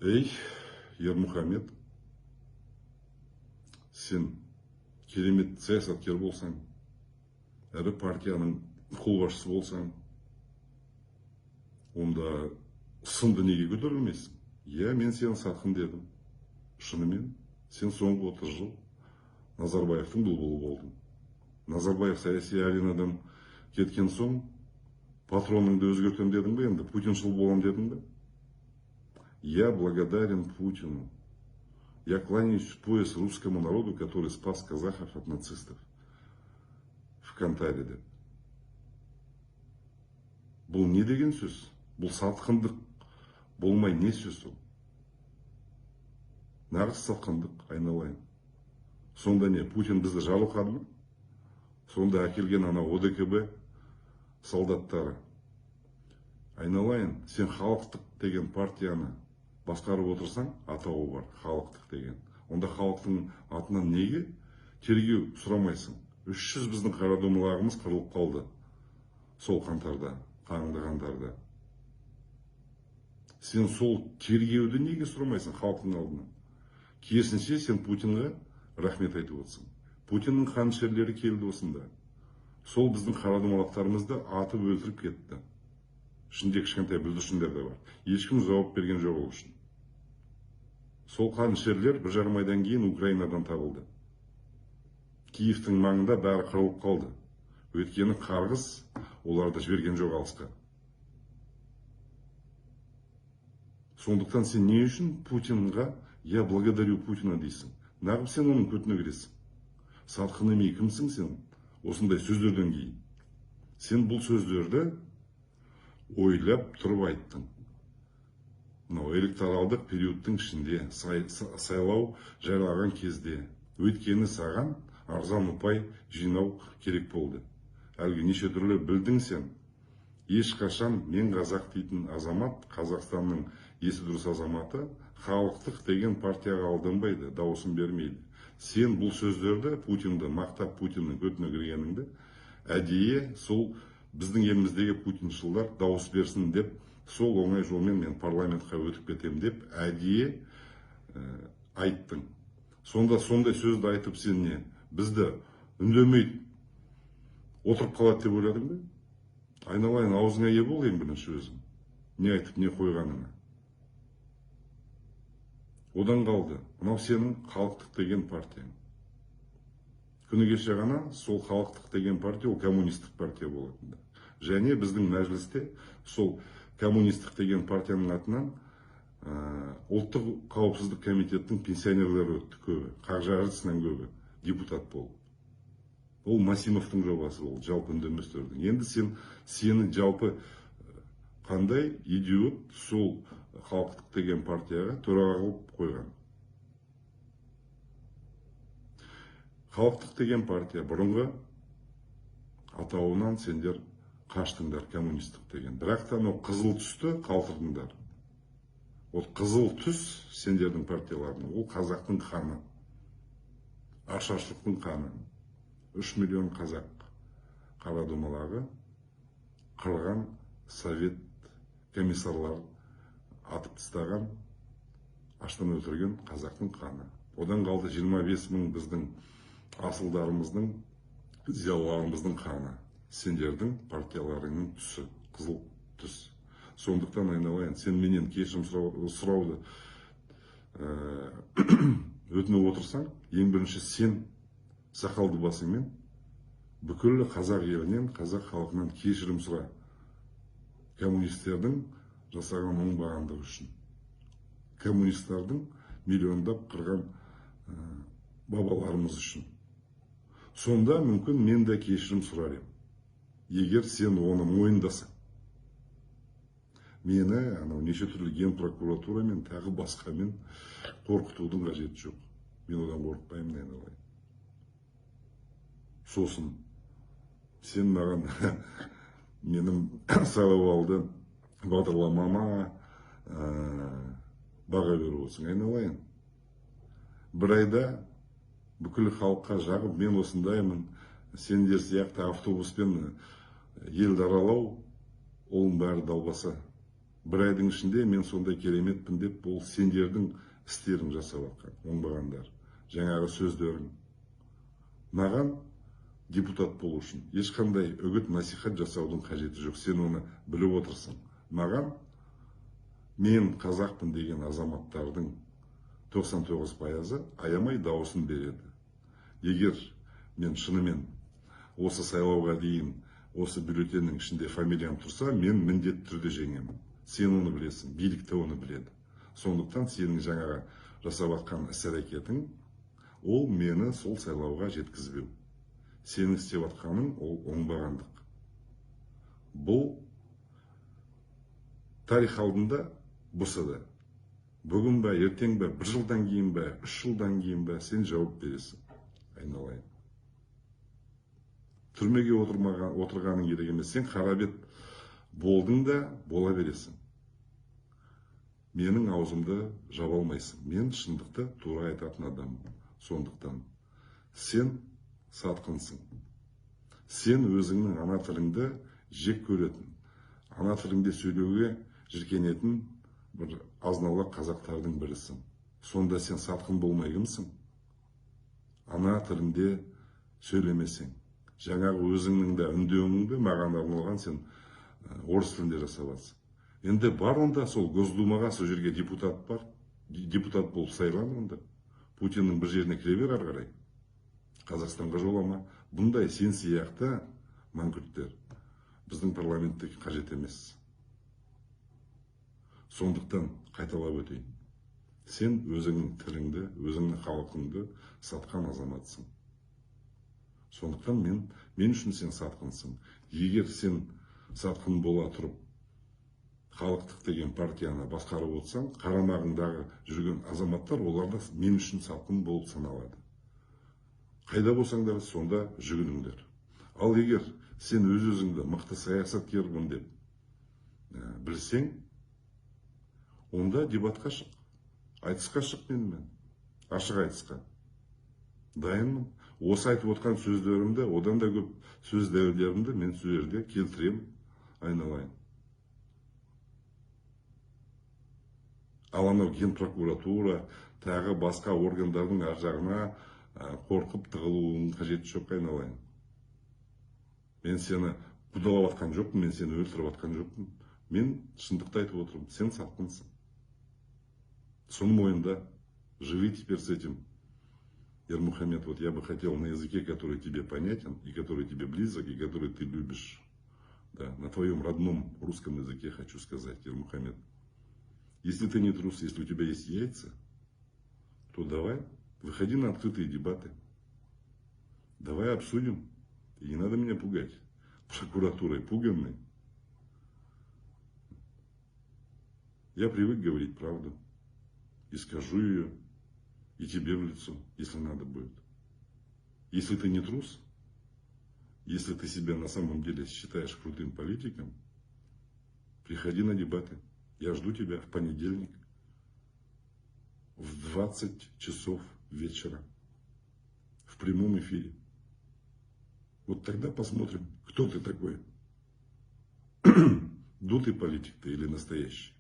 Ей, Ермұхамед, сен керемет саясаткер болсаң, әрі партияның қолбасшысы болсаң, онда сынды неге көтерілмейсің? Иә, мен сені сатқын дедім. Шынымен, сен соңғы 30 жыл Назарбаевтың бұлбұлы болдың. Назарбаев саяси аренадан кеткен соң, патроныңды өзгертем дедің бе, енді Путиншыл болам дедің бе? Я благодарен Путину. Я кланяюсь в пояс русскому народу, который спас казахов от нацистов в Кантариде. Бұл не деген сөз? Бұл сатқындық болмай не сөз ол? Нағыз сатқындық, айналайын. Сонда не, Путин бізді жарылқады ма? Сонда әкелген ана ОДКБ солдаттары. Айналайын, сен халықтық деген партияны басқарып отырсаң, атауы бар, халықтық деген. Онда халықтың атынан неге тергеу сұрамайсың? 300 біздің қарадомалағымыз қырылып қалды. Сол қаңтарда, қаңды қаңтарда. Сен сол тергеуді неге сұрамайсың халықтың алдынан? Керісінше сен Путинға рахмет айтып отырсың. Путиннің қанішерлері келді осында. Сол біздің қарадомалақтарымызды атып өлтіріп кетті. Ішінде кішкентай бүлдіршіндер де бар. Ешкім жауап берген жоқ ол үшін. Сол қанішерлер 1,5 айдан кейін Украинадан табылды. Киевтің маңында бәрі қырылып қалды. Өйткені қарғыс оларды жіберген жоқ алысқа. Сондықтан сен не үшін Путинға «Я благодарю Путина» дейсің? Нағып сен оның көтіне кіресің? Сатқын емей кімсің сен? Осындай сөздерден кейін. Сен бұл сөздерді ойлап тұрып айттың. Электоралдық периодтың ішінде, сайлау жариялаған кезде. Өйткені саған арзан ұпай жинау керек болды. Әлгі неше түрлі білдің сен. Ешқашан мен қазақ дейтін азамат, Қазақстанның есі дұрыс азаматы, халықтық деген партияға алданбайды, дауысын бермейді. Сен бұл сөздерді, Путинді мақтап, Путиннің көтіне кіргеніңді, әдейі сол біздің еліміздегі путиншылдар дауыс берсін деп, сол оңай жолмен мен парламентқа өтіп кетем деп, әдейі айттың. Сонда сондай сөзді айтып сен не? Бізді үндемей отырып қалады деп ойладың ба? Айналайын, аузыңа ие бол ең бірінші өзің. Не айтып, не қойғаныңа. Одан қалды. Мынау сенің халықтық деген партияң. Күні кеше ғана сол халықтық деген партия, ол коммунистік партия болатынды. Және біздің мәжілісте сол коммунистік деген партияның атынан ұлттық қауіпсіздік комитеттің пенсионерлері өтті көбі, қақ жарысынан көбі депутат болып. Ол Масимовтың жобасы ол, жалпы үндеместердің. Енді сені жалпы қандай идиот сол халықтық деген партияға төраға қылып қойған. Халықтық деген партия бұрынғы атауынан сендер қаштыңдар, коммунистік деген. Бірақ та қызыл түсті қалтырдыңдар. Ол қызыл түс сендердің партияларының, ол қазақтың қаны, ашаршылықтың қаны. 3 миллион қазақ қарадомалағы қырған совет комиссарлар атып тастаған, аштан өлтірген қазақтың қаны. Одан қалды 25 мың біздің асылдарымыздың, зиялыларымыздың қаны. Сендердің партияларыңның түсі, қызыл түс. Сондықтан айналайын, сен менен кешірім сұрауды өтініп отырсаң, ең бірінші сен сақалды басыңмен бүкіл қазақ елінен, қазақ халқынан кешірім сұра. Коммунистердің жасаған оңбағандығы үшін. Коммунистердің миллиондап қырған бабаларымыз үшін. Сонда мүмкін мен де кешірім сұрар ем. Егер сен оны мойындасаң. Мені неше түрлі ген прокуратурамен, тағы басқамен қорқытудың қажеті жоқ. Мен одан қорықпаймын, айналайын. Сосын сен маған менің сайлау алды бағдарламама баға беріп отырсың, айналайын. Бір айда бүкіл халыққа жағып, мен осындаймын, сендер сияқты автобуспен елді аралау, оның бәрі далбаса. бір айдың ішінде мен сондай кереметпін деп бұл сендердің істерін жасап жатқан оңбағандар, жаңағы сөздерің. Маған депутат болу үшін ешқандай үгіт насихат жасаудың қажеті жоқ, сен оны біліп отырсың. Маған мен қазақпын деген азаматтардың 99% аямай дауысын береді. Егер мен шынымен осы сайлауға дейін осы бюллетеннің ішінде фамилиям тұрса, мен міндетті түрде жеңемін. Сен оны білесің, билік те оны біледі. Сондықтан сенің жаңағы жасап жатқан іс-әрекетің ол мені сол сайлауға жеткізбеу. Сенің істеп жатқаның ол оңбағандық. Бұл тарих алдында болса да, бүгін бе, ертең бе, бір жылдан кейін бе, 3 жылдан кейін бе, сен жауап бересің, айналайын. Түрмеге отырғаның керек емес, сен қарабет болдың да бола бересің. Менің аузымды жаба алмайсың. Мен шындықты тура айтатын адаммын. Сондықтан сен сатқынсың. Сен өзіңнің ана тіліңді жек көретін, ана тіліңде сөйлеуге жіркенетін бір азнаулақ қазақтардың бірісің. Сонда сен сатқын болмай кімсің? Ана тілінде сөйлемесең, жаңағы өзіңнің де үндеуіңді маған арналған сен орыс тілінде жасап жатсың. Енді бар онда сол Госдумаға сол жерге депутат бар, депутат болып сайлан онда. Путиннің бір жеріне кіре бер ары қарай. Қазақстанға жолама. Бұндай сен сияқты манкүрттер біздің парламентте қажет емес. Сондықтан қайталап өтейін. Сен өзіңнің тіліңді, өзіңнің халқыңды сатқан азаматсың. Сондықтан мен үшін сен сатқынсың. Егер сен сатқын бола тұрып, халықтық деген партияны басқарып отырсаң, қарамағыңдағы жүрген азаматтар, олар да мен үшін сатқын болып саналады. Қайда болсаңдар, сонда жүгініңдер. Ал егер сен өз-өзіңді мықты саясаткермін деп білсең, онда дебатқа шық, айтысқа шық менімен, ашық айтысқа. Дайынмын. Осы айтып отқан сөздерімді, одан да көп сөз дәлелдерімді мен сөздерде келтірем, айналайын. Ал анау Генпрокуратура, тағы басқа органдардың ар жағына қорқып тығылуың қажеті жоқ, айналайын. Мен сені құдалап атқан жоқпын, мен сені өлтіріп атқан жоқпын. Мен шындықты айтып отырмын, сен сатқынсың. Соны мойында. Живи теперь с этим. Ермухамед, вот я бы хотел на языке, который тебе понятен, и который тебе близок, и который ты любишь. Да, на твоем родном русском языке хочу сказать, Ермухамед. Если ты не трус, если у тебя есть яйца, то давай, выходи на открытые дебаты. Давай обсудим. И не надо меня пугать прокуратурой пуганной. Я привык говорить правду. И скажу ее, и тебе в лицо, если надо будет. Если ты не трус, если ты себя на самом деле считаешь крутым политиком, приходи на дебаты. Я жду тебя в понедельник в 20 часов вечера в прямом эфире. Вот тогда посмотрим, кто ты такой. Дутый политик ты или настоящий.